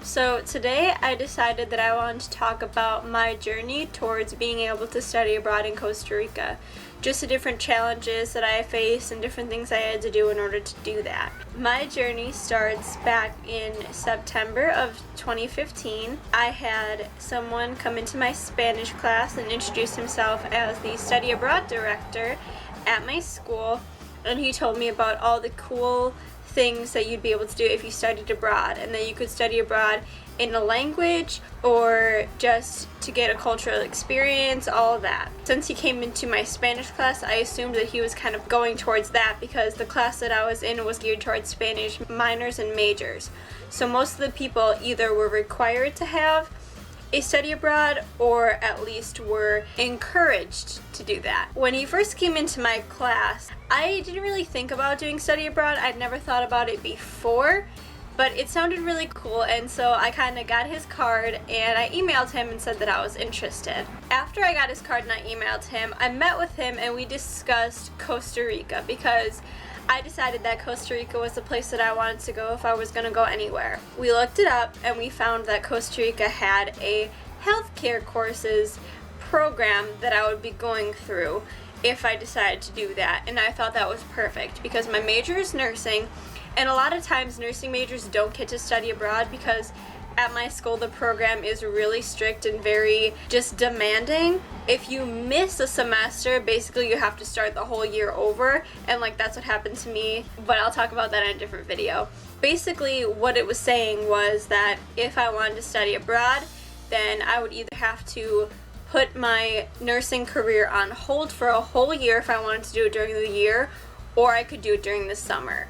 So today I decided that I wanted to talk about my journey towards being able to study abroad in Costa Rica. Just the different challenges that I faced and different things I had to do in order to do that. My journey starts back in September of 2015. I had someone come into my Spanish class and introduce himself as the study abroad director at my school, and he told me about all the cool things that you'd be able to do if you studied abroad, and that you could study abroad in a language or just to get a cultural experience, all of that. Since he came into my Spanish class, I assumed that he was kind of going towards that because the class that I was in was geared towards Spanish minors and majors. So most of the people either were required to have a study abroad or at least were encouraged to do that. When he first came into my class, I didn't really think about doing study abroad. I'd never thought about it before, but it sounded really cool, and so I kind of got his card and I emailed him and said that I was interested. After I got his card and I emailed him, I met with him and we discussed Costa Rica because I decided that Costa Rica was the place that I wanted to go if I was going to go anywhere. We looked it up and we found that Costa Rica had a healthcare courses program that I would be going through if I decided to do that, and I thought that was perfect because my major is nursing, and a lot of times nursing majors don't get to study abroad because at my school the program is really strict and very just demanding. If you miss a semester, basically you have to start the whole year over, and that's what happened to me, but I'll talk about that in a different video. Basically what it was saying was that if I wanted to study abroad, then I would either have to put my nursing career on hold for a whole year if I wanted to do it during the year, or I could do it during the summer.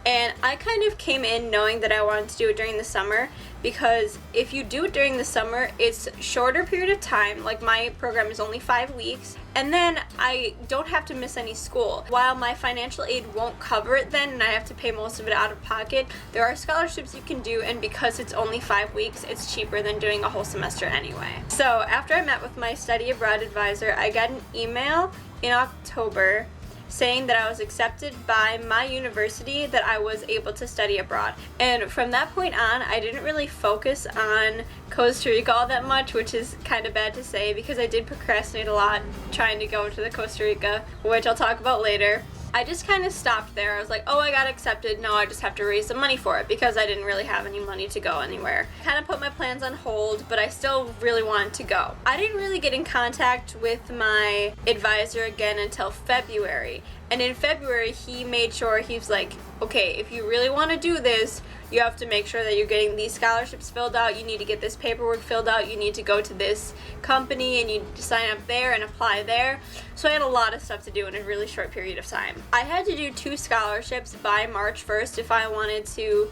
And I kind of came in knowing that I wanted to do it during the summer because if you do it during the summer, it's a shorter period of time. Like, my program is only 5 weeks, and then I don't have to miss any school. While my financial aid won't cover it then, and I have to pay most of it out of pocket, there are scholarships you can do, and because it's only 5 weeks, it's cheaper than doing a whole semester anyway. So after I met with my study abroad advisor, I got an email in October saying that I was accepted by my university, that I was able to study abroad. And from that point on, I didn't really focus on Costa Rica all that much, which is kind of bad to say because I did procrastinate a lot trying to go to the Costa Rica, which I'll talk about later. I just kind of stopped there. I was like, oh, I got accepted, now I just have to raise some money for it because I didn't really have any money to go anywhere. Kind of put my plans on hold, but I still really wanted to go. I didn't really get in contact with my advisor again until February. And in February, he made sure, he was like, okay, if you really want to do this, you have to make sure that you're getting these scholarships filled out, you need to get this paperwork filled out, you need to go to this company and you need to sign up there and apply there. So I had a lot of stuff to do in a really short period of time. I had to do 2 scholarships by March 1st if I wanted to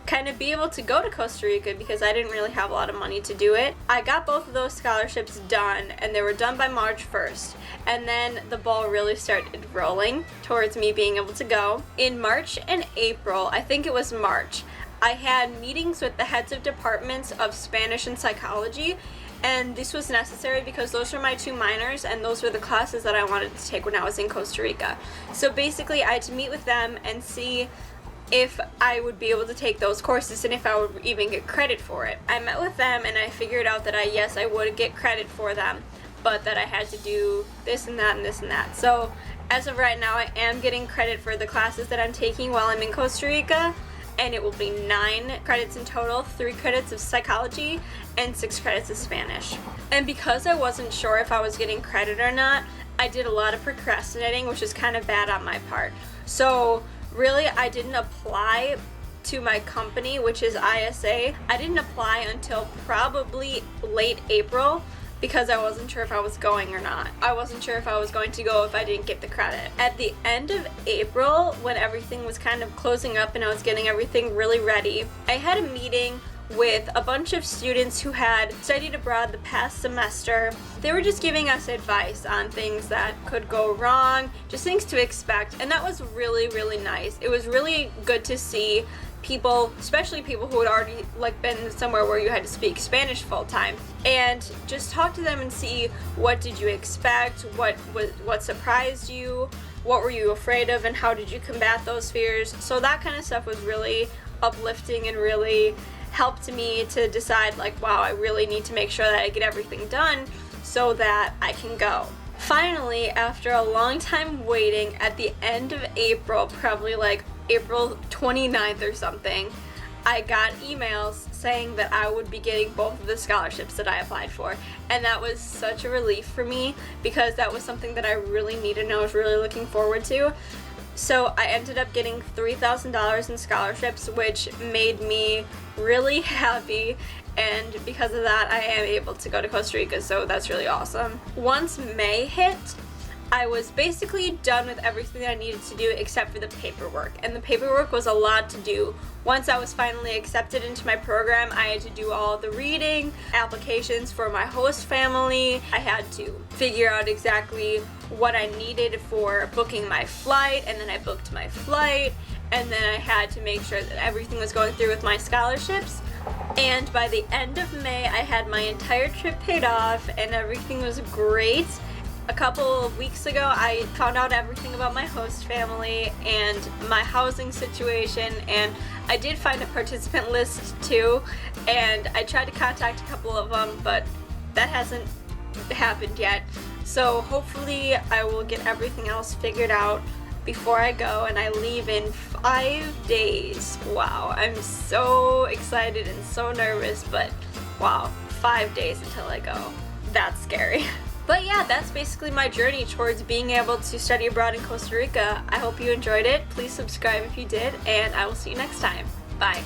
kind of be able to go to Costa Rica because I didn't really have a lot of money to do it. I got both of those scholarships done, and they were done by March 1st. And then the ball really started rolling towards me being able to go. In March and April, I think it was March, I had meetings with the heads of departments of Spanish and psychology, and this was necessary because those were my 2 minors and those were the classes that I wanted to take when I was in Costa Rica. So basically I had to meet with them and see if I would be able to take those courses and if I would even get credit for it. I met with them and I figured out that I would get credit for them, but that I had to do this and that and this and that. So as of right now, I am getting credit for the classes that I'm taking while I'm in Costa Rica, and it will be 9 credits in total, 3 credits of psychology and 6 credits of Spanish. And because I wasn't sure if I was getting credit or not, I did a lot of procrastinating, which is kind of bad on my part. So really, I didn't apply to my company, which is ISA. I didn't apply until probably late April because I wasn't sure if I was going or not. I wasn't sure if I was going to go if I didn't get the credit. At the end of April, when everything was kind of closing up and I was getting everything really ready, I had a meeting with a bunch of students who had studied abroad the past semester. They were just giving us advice on things that could go wrong, just things to expect, and that was really, really nice. It was really good to see people, especially people who had already been somewhere where you had to speak Spanish full time, and just talk to them and see what did you expect, what surprised you, what were you afraid of, and how did you combat those fears. So that kind of stuff was really uplifting and really helped me to decide like, wow, I really need to make sure that I get everything done so that I can go. Finally, after a long time waiting, at the end of April, probably like April 29th or something, I got emails saying that I would be getting both of the scholarships that I applied for. And that was such a relief for me because that was something that I really needed and I was really looking forward to. So I ended up getting $3,000 in scholarships, which made me really happy, and because of that I am able to go to Costa Rica, so that's really awesome. Once May hit, I was basically done with everything that I needed to do except for the paperwork, and the paperwork was a lot to do. Once I was finally accepted into my program, I had to do all the reading, applications for my host family. I had to figure out exactly what I needed for booking my flight, and then I booked my flight, and then I had to make sure that everything was going through with my scholarships. And by the end of May, I had my entire trip paid off and everything was great. A couple of weeks ago, I found out everything about my host family and my housing situation, and I did find a participant list too, and I tried to contact a couple of them, but that hasn't happened yet. So hopefully I will get everything else figured out before I go, and I leave in 5 days. Wow, I'm so excited and so nervous, but wow, 5 days until I go. That's scary. But yeah, that's basically my journey towards being able to study abroad in Costa Rica. I hope you enjoyed it. Please subscribe if you did, and I will see you next time. Bye.